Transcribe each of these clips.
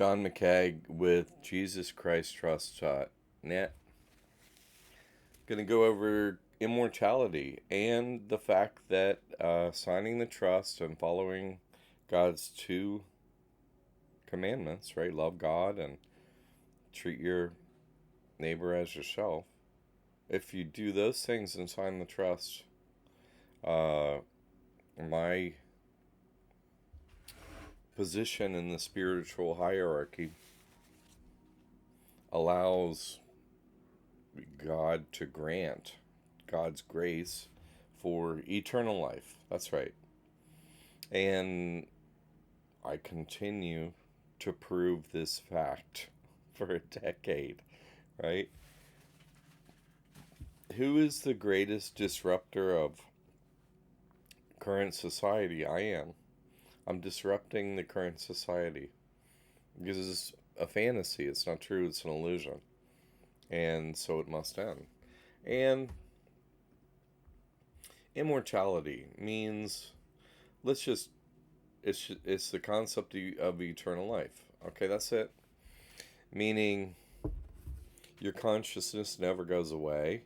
John McCaig with Jesus Christ Trust Net. Going to go over immortality and the fact that signing the trust and following God's two commandments, right? Love God and treat your neighbor as yourself. If you do those things and sign the trust, uh, my position in the spiritual hierarchy allows God to grant God's grace for eternal life. That's right. And I continue to prove this fact for a decade, right? Who is the greatest disruptor of current society? I am. I'm disrupting the current society because it's a fantasy. It's not true. It's an illusion. And so it must end. And immortality means, let's just, it's the concept of eternal life. Okay, that's it. Meaning your consciousness never goes away.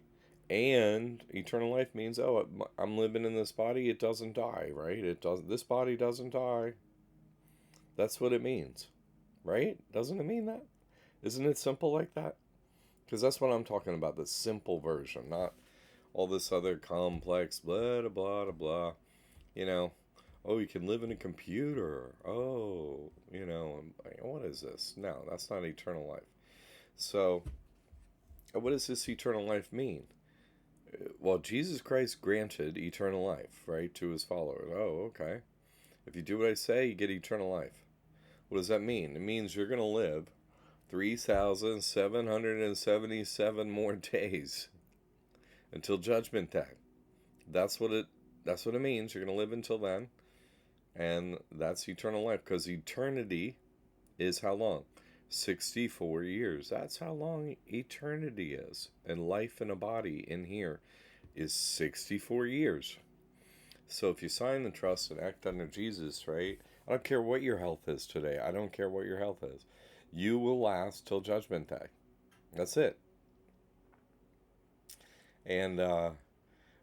And eternal life means, oh, I'm living in this body. It doesn't die, right? It doesn't. This body doesn't die. That's what it means, right? Doesn't it mean that? Isn't it simple like that? Because that's what I'm talking about, the simple version, not all this other complex blah, blah, blah, blah. You know, oh, you can live in a computer. Oh, what is this? No, that's not eternal life. So, what does this eternal life mean? Well, Jesus Christ granted eternal life, right, to his followers. Oh, okay. If you do what I say, you get eternal life. What does that mean? It means you're going to live 3,777 more days until Judgment Day. That's what it means. You're going to live until then. And that's eternal life, because eternity is how long? 64 years. That's how long eternity is. And life in a body in here is 64 years. So if you sign the trust and act under Jesus, right? I don't care what your health is today. I don't care what your health is. You will last till Judgment Day. That's it. And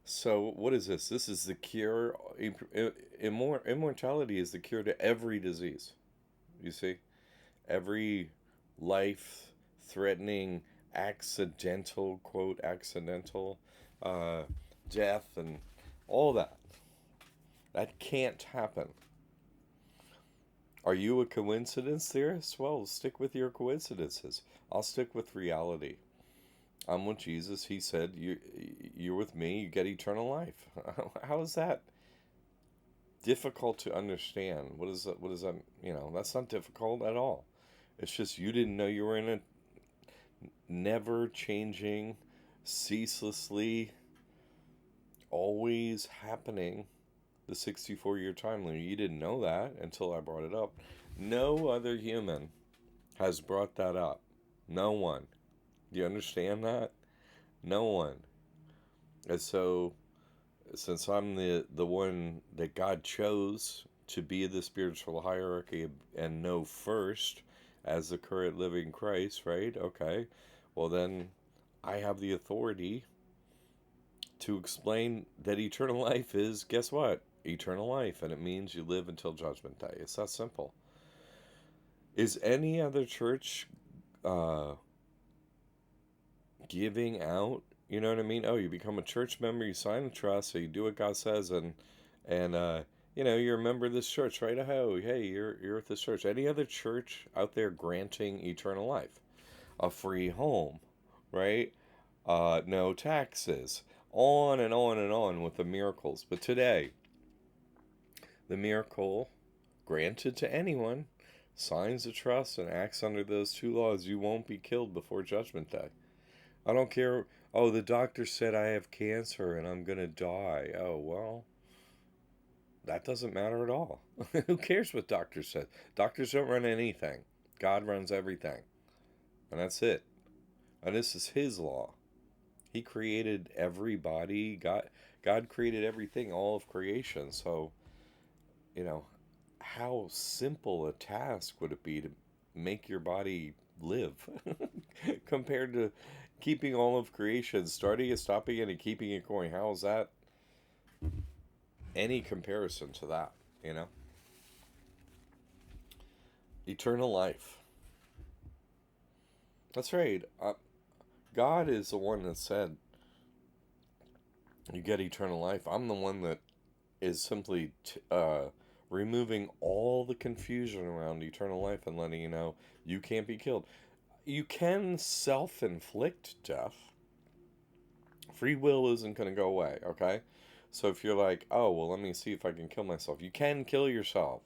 so what is this? This is the cure. Immortality is the cure to every disease. You see? Every life-threatening, accidental, quote, accidental death and all that. That can't happen. Are you a coincidence theorist? Well, stick with your coincidences. I'll stick with reality. I'm with Jesus. He said, you're with me, you get eternal life. How is that difficult to understand? What is that? That's not difficult at all. It's just you didn't know you were in a never changing, ceaselessly, always happening, the 64-year time limit. You didn't know that until I brought it up. No other human has brought that up. No one. Do you understand that? No one. And so, since I'm the one that God chose to be the spiritual hierarchy and know first as the current living Christ, right? Okay. Well, then I have the authority to explain that eternal life is, guess what? Eternal life. And it means you live until Judgment Day. It's that simple. Is any other church giving out, you know what I mean? Oh, you become a church member, you sign the trust, so you do what God says, and you're a member of this church, right? Oh, hey, you're at this church. Any other church out there granting eternal life? A free home, right? No taxes, on and on and on with the miracles. But today, the miracle granted to anyone signs the trust and acts under those two laws, you won't be killed before Judgment Day. I don't care. Oh, the doctor said I have cancer and I'm going to die. Oh, well, that doesn't matter at all. Who cares what doctors said? Doctors don't run anything. God runs everything. And that's it. And this is his law. He created everybody. God created everything, all of creation. So, how simple a task would it be make your body live compared to keeping all of creation, starting it, stopping it, and keeping it going. How is that any comparison to that? You know, eternal life. That's right. God is the one that said you get eternal life. I'm the one that is simply removing all the confusion around eternal life and letting you know you can't be killed. You can self-inflict death. Free will isn't going to go away, okay? So if you're like, oh, well, let me see if I can kill myself. You can kill yourself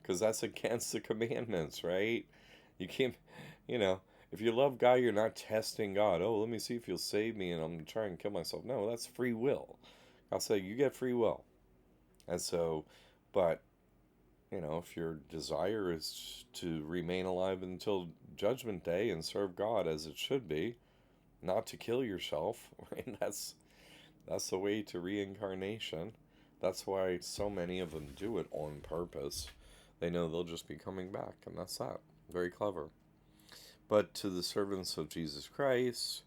because that's against the commandments, right? You can't, you know, if you love God, you're not testing God. Oh, let me see if you'll save me and I'm trying to kill myself. No, that's free will. I'll say you get free will. And so, but, you know, if your desire is to remain alive until Judgment Day and serve God as it should be, not to kill yourself, right? That's the way to reincarnation. That's why so many of them do it on purpose. They know they'll just be coming back, and that's that. Very clever. But to the servants of Jesus Christ,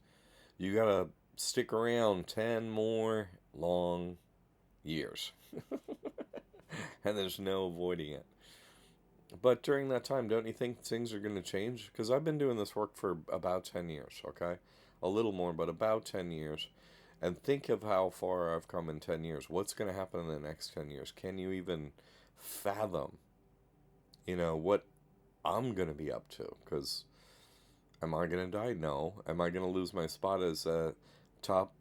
you gotta stick around 10 more long years. And there's no avoiding it. But during that time, don't you think things are going to change? Because I've been doing this work for about 10 years, okay? A little more, but about 10 years. And think of how far I've come in 10 years. What's going to happen in the next 10 years? Can you even fathom, what I'm going to be up to? Because am I going to die? No. Am I going to lose my spot as a top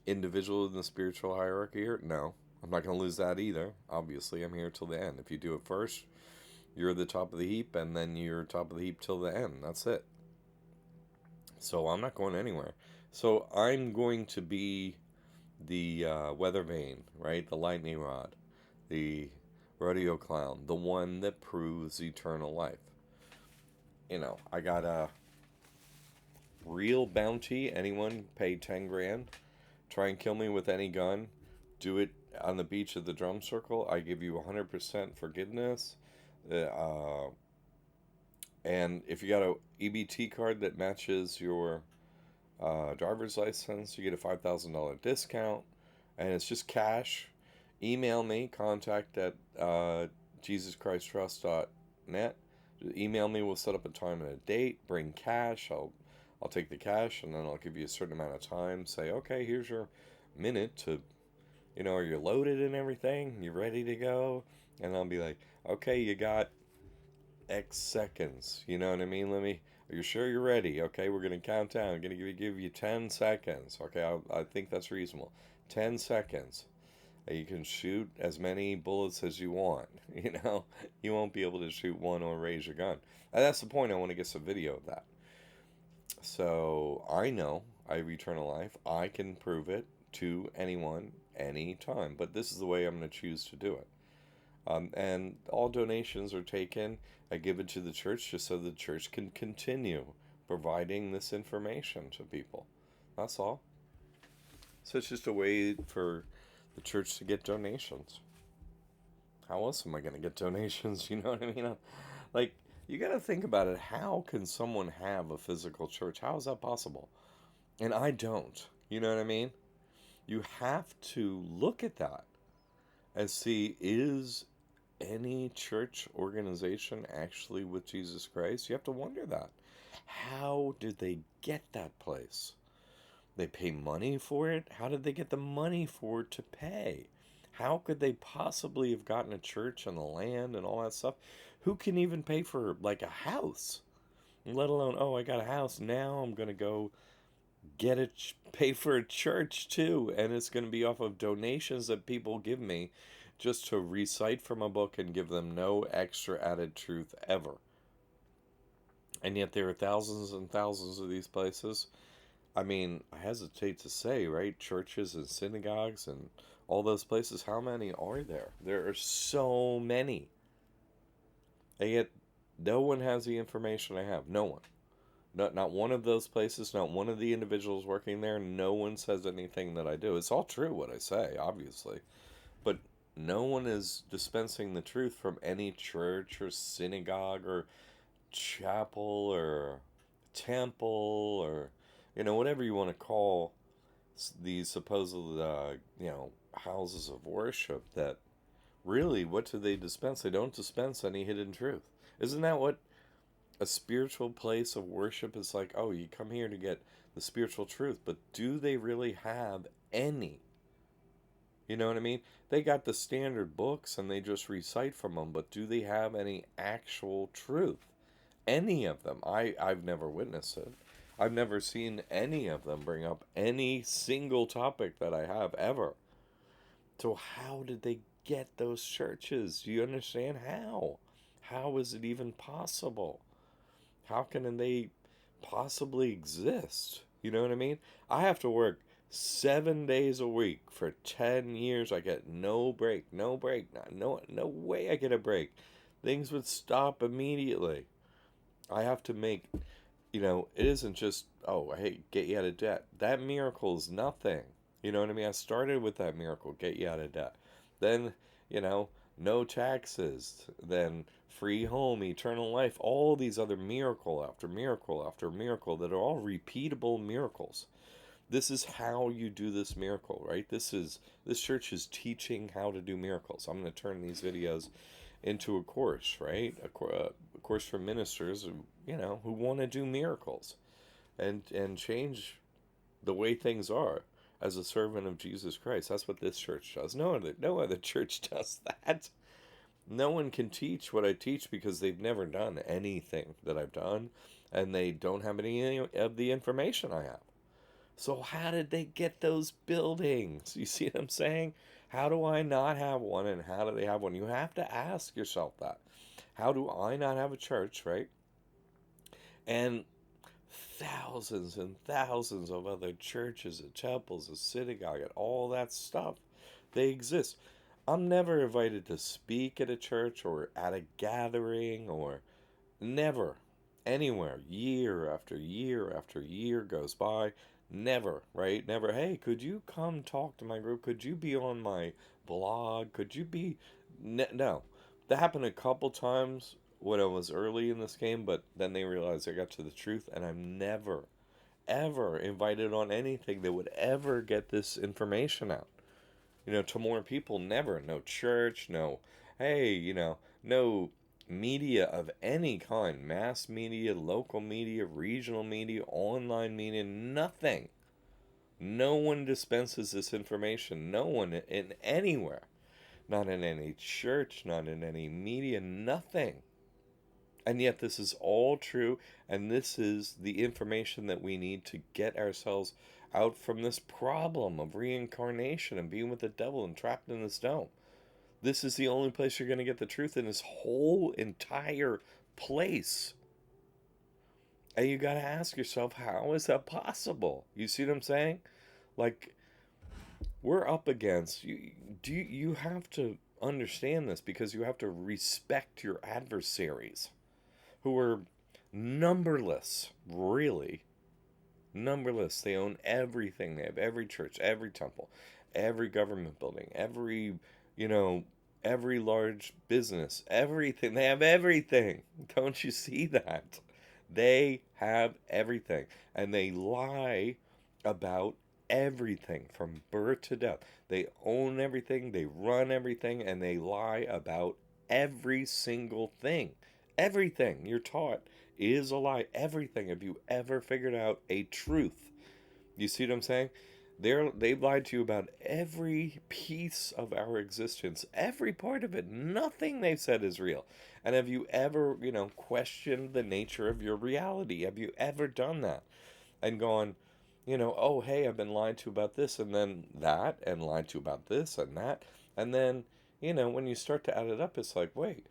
individual in the spiritual hierarchy here? No. I'm not going to lose that either. Obviously, I'm here till the end. If you do it first, you're the top of the heap, and then you're top of the heap till the end. That's it. So I'm not going anywhere. So I'm going to be the weather vane, right? The lightning rod, the rodeo clown, the one that proves eternal life. I got a real bounty. Anyone pay 10 grand, try and kill me with any gun, do it on the beach of the drum circle. I give you 100% forgiveness. And if you got a EBT card that matches your driver's license, you get a $5,000 discount, and it's just cash. Email me, contact at jesuschristtrust.net. Email me, we'll set up a time and a date, bring cash, I'll take the cash, and then I'll give you a certain amount of time, say, okay, here's your minute to, are you loaded and everything? You ready to go? And I'll be like, okay, you got X seconds, you know what I mean? Are you sure you're ready? Okay, we're going to count down. I'm going to give you 10 seconds. Okay, I think that's reasonable. 10 seconds. You can shoot as many bullets as you want. You won't be able to shoot one or raise your gun. And that's the point. I want to get some video of that. So I know I have eternal life. I can prove it to anyone, anytime. But this is the way I'm going to choose to do it. And all donations are taken. I give it to the church just so the church can continue providing this information to people. That's all. So it's just a way for the church to get donations. How else am I going to get donations? You know what I mean? Like, you got to think about it. How can someone have a physical church? How is that possible? And I don't. You know what I mean? You have to look at that and see, is any church organization actually with Jesus Christ? You have to wonder that. How did they get that place? They pay money for it? How did they get the money for it to pay? How could they possibly have gotten a church and the land and all that stuff? Who can even pay for like a house? Let alone, oh, I got a house, now I'm going to go pay for a church too, and it's going to be off of donations that people give me just to recite from a book and give them no extra added truth ever. And yet there are thousands and thousands of these places. I mean, I hesitate to say, right? Churches and synagogues and all those places. How many are there? There are so many. And yet no one has the information I have. No one. Not one of those places, not one of the individuals working there, no one says anything that I do. It's all true what I say, obviously. But no one is dispensing the truth from any church or synagogue or chapel or temple or, whatever you want to call these supposed, houses of worship that really, what do they dispense? They don't dispense any hidden truth. Isn't that what a spiritual place of worship is like? Oh, you come here to get the spiritual truth, but do they really have any? You know what I mean? They got the standard books and they just recite from them, but do they have any actual truth? Any of them? I've never witnessed it. I've never seen any of them bring up any single topic that I have ever. So how did they get those churches? Do you understand how? How is it even possible? How can they possibly exist? You know what I mean? I have to work 7 days a week for 10 years. I get no break, no break, no way I get a break. Things would stop immediately. I have to make, it isn't just, oh, hey, get you out of debt. That miracle is nothing. You know what I mean? I started with that miracle, get you out of debt. Then, no taxes. Then free home, eternal life. All these other miracle after miracle after miracle that are all repeatable miracles. This is how you do this miracle, right? This church is teaching how to do miracles. I'm going to turn these videos into a course, right? A course for ministers, who want to do miracles and change the way things are as a servant of Jesus Christ. That's what this church does. No other church does that. No one can teach what I teach because they've never done anything that I've done, and they don't have any of the information I have. So how did they get those buildings? You see what I'm saying? How do I not have one, and how do they have one? You have to ask yourself that. How do I not have a church, right? And thousands and thousands of other churches and temples and synagogue and all that stuff, they exist. I'm never invited to speak at a church or at a gathering, or never, anywhere. Year after year after year goes by. Never, right? Never, hey, could you come talk to my group? Could you be on my blog? Could you be... No. That happened a couple times when I was early in this game, but then they realized I got to the truth, and I'm never, ever invited on anything that would ever get this information out. To more people, never. No church, no, hey, no media of any kind, mass media, local media, regional media, online media, nothing. No one dispenses this information. No one in anywhere. Not in any church, not in any media, nothing. And yet this is all true, and this is the information that we need to get ourselves out from this problem of reincarnation and being with the devil and trapped in this dome. This is the only place you're going to get the truth in this whole entire place. And you got to ask yourself, how is that possible? You see what I'm saying? Like, we're up against, you have to understand this, because you have to respect your adversaries, who are numberless, really numberless. They own everything. They have every church, every temple, every government building, every large business, everything. They have everything. Don't you see that? They have everything. And they lie about everything from birth to death. They own everything, they run everything, and they lie about every single thing. Everything you're taught is a lie. Everything. Have you ever figured out a truth? You see what I'm saying? They've lied to you about every piece of our existence, every part of it. Nothing they've said is real. And have you ever, questioned the nature of your reality? Have you ever done that and gone, oh, hey, I've been lied to about this and then that, and lied to about this and that. And then, when you start to add it up, it's like, wait,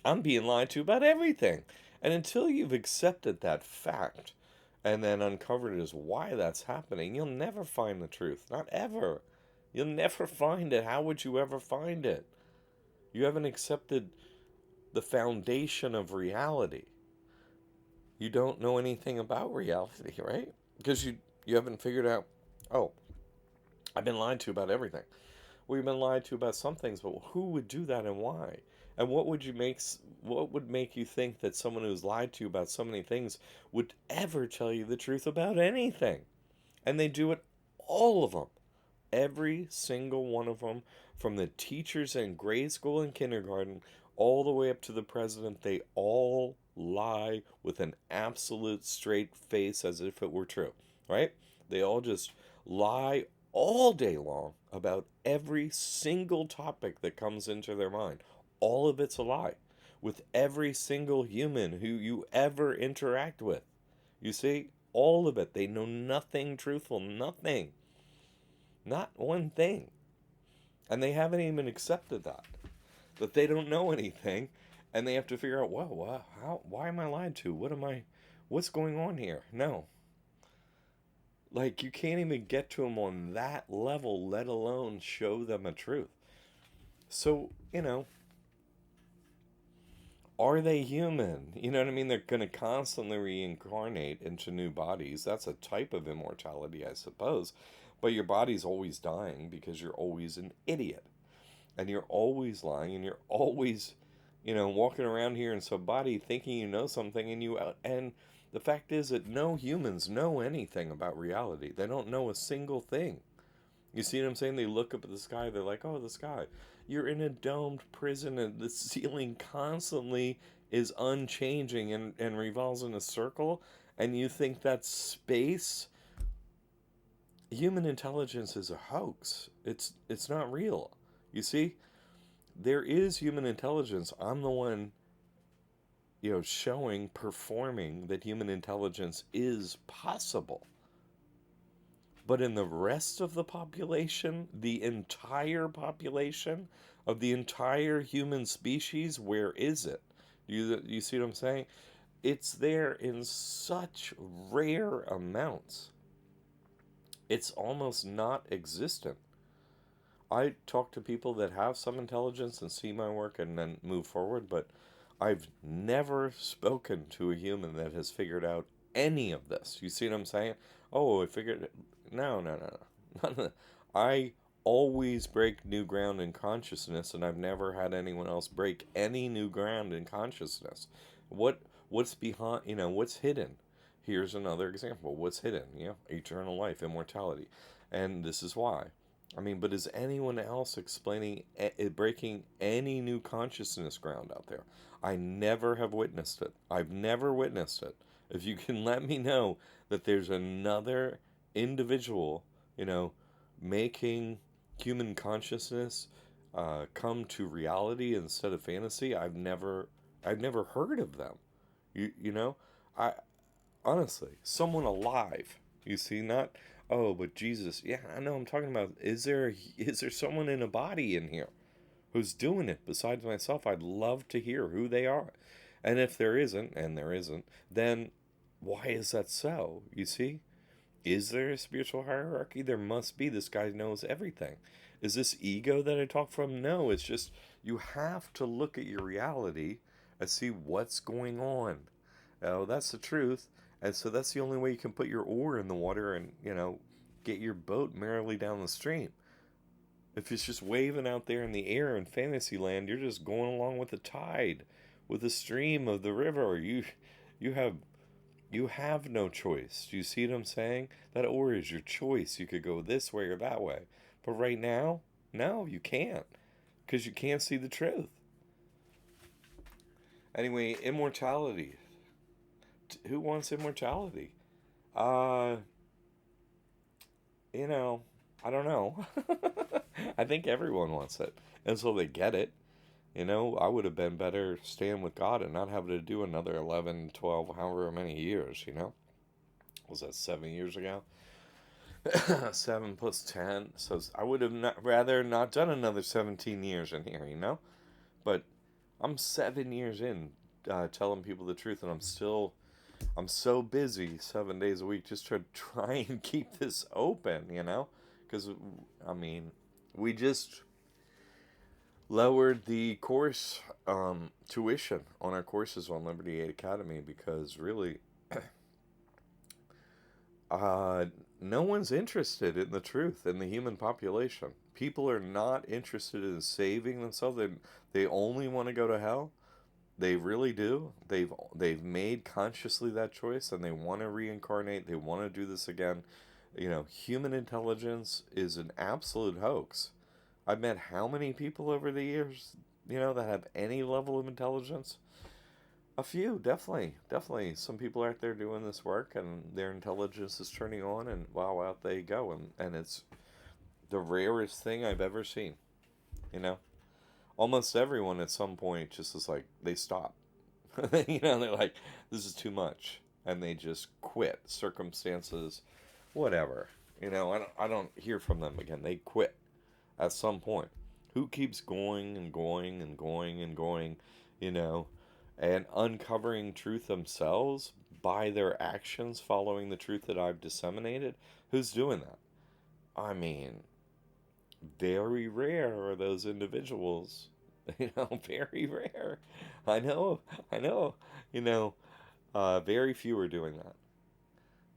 I'm being lied to about everything. And until you've accepted that fact and then uncovered as why that's happening, you'll never find the truth. Not ever. You'll never find it. How would you ever find it? You haven't accepted the foundation of reality. You don't know anything about reality, right? Because you haven't figured out, oh, I've been lied to about everything. Well, you've been lied to about some things, but who would do that and why? And what would make you think that someone who's lied to you about so many things would ever tell you the truth about anything? And they do it, all of them. Every single one of them, from the teachers in grade school and kindergarten all the way up to the president, they all lie with an absolute straight face as if it were true, right? They all just lie all day long about every single topic that comes into their mind. All of it's a lie with every single human who you ever interact with. You see, all of it. They know nothing truthful, nothing. Not one thing. And they haven't even accepted that they don't know anything, and they have to figure out, well, why am I lied to? What's going on here? No. Like, you can't even get to them on that level, let alone show them a truth. So, are they human? You know what I mean? They're going to constantly reincarnate into new bodies. That's a type of immortality, I suppose. But your body's always dying because you're always an idiot. And you're always lying, and you're always, walking around here in some body thinking you know something, and the fact is that no humans know anything about reality. They don't know a single thing. You see what I'm saying? They look up at the sky, they're like, oh, the sky. You're in a domed prison, and the ceiling constantly is unchanging and revolves in a circle, and you think that's space? Human intelligence is a hoax. It's not real. You see? There is human intelligence. I'm the one, showing, performing that human intelligence is possible. But in the rest of the population, the entire population of the entire human species, where is it? You see what I'm saying? It's there in such rare amounts. It's almost not existent. I talk to people that have some intelligence and see my work and then move forward, but I've never spoken to a human that has figured out any of this. You see what I'm saying? Oh, I figured it. No, no, no, no. I always break new ground in consciousness, and I've never had anyone else break any new ground in consciousness. What's behind, what's hidden? Here's another example. What's hidden? Eternal life, immortality. And this is why. I mean, but is anyone else explaining, breaking any new consciousness ground out there? I never have witnessed it. I've never witnessed it. If you can let me know that there's another individual, making human consciousness come to reality instead of fantasy, I've never heard of them. I honestly, someone alive. You see, not, oh, but Jesus. Yeah, I know. I'm talking about. Is there someone in a body in here who's doing it besides myself? I'd love to hear who they are, and if there isn't, and there isn't, then why is that so? You see, is there a spiritual hierarchy? There must be. This guy knows everything. Is this ego that I talk from? No, it's just you have to look at your reality and see what's going on. Oh, that's the truth. And so that's the only way you can put your oar in the water and, get your boat merrily down the stream. If it's just waving out there in the air in fantasy land, you're just going along with the tide, with the stream of the river. You have you have no choice. Do you see what I'm saying? That oar is your choice. You could go this way or that way. But right now, no, you can't. Because you can't see the truth. Anyway, immortality. Who wants immortality? Uh, you know, I don't know. I think everyone wants it until they get it. I would have been better staying with God and not having to do another 11, 12, however many years. Was that 7 years ago? 7 plus 10. So I would have rather not done another 17 years in here. But I'm 7 years in telling people the truth, and I'm so busy 7 days a week just to try and keep this open. Because, I mean, we just lowered the course tuition on our courses on Liberty 8 Academy because really no one's interested in the truth in the human population. People are not interested in saving themselves. They only want to go to hell. They really do. They've made consciously that choice, and they want to reincarnate. They want to do this again. You know, human intelligence is an absolute hoax. I've met how many people over the years, you know, that have any level of intelligence? A few, definitely, definitely. Some people out there doing this work, and their intelligence is turning on, and wow, out they go, and it's the rarest thing I've ever seen. You know, almost everyone at some point just is like they stop. You know, they're like, this is too much, and they just quit. Circumstances, whatever. You know, I don't hear from them again. They quit at some point. Who keeps going and going and going and going, you know, and uncovering truth themselves by their actions following the truth that I've disseminated? Who's doing that? I mean, very rare are those individuals. You know, very rare. I know, I know. You know, very few are doing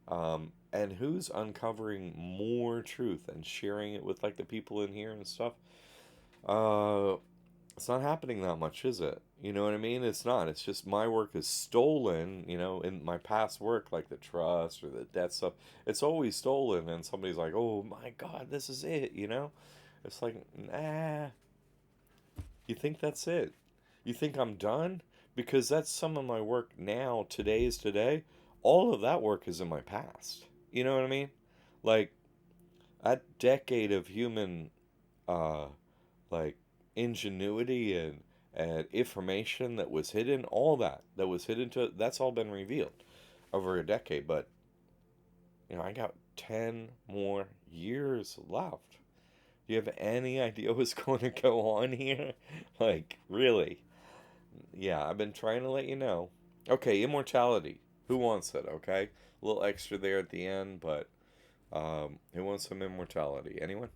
that. And who's uncovering more truth and sharing it with like the people in here and stuff? Uh, it's not happening that much, is it? You know what I mean? It's not. It's just my work is stolen, you know, in my past work, like the trust or the debt stuff. It's always stolen, and somebody's like, oh my God, this is it, you know? It's like, nah, you think that's it? You think I'm done? Because that's some of my work now. Today is today. All of that work is in my past. You know what I mean? Like, that decade of human uh, like ingenuity and information that was hidden, all that was hidden to that's all been revealed over a decade. But you know, I got 10 more years left. Do you have any idea what's going to go on here? Like, really? Yeah, I've been trying to let you know. Okay, immortality. Who wants it? Okay, a little extra there at the end, but who wants some immortality? Anyone?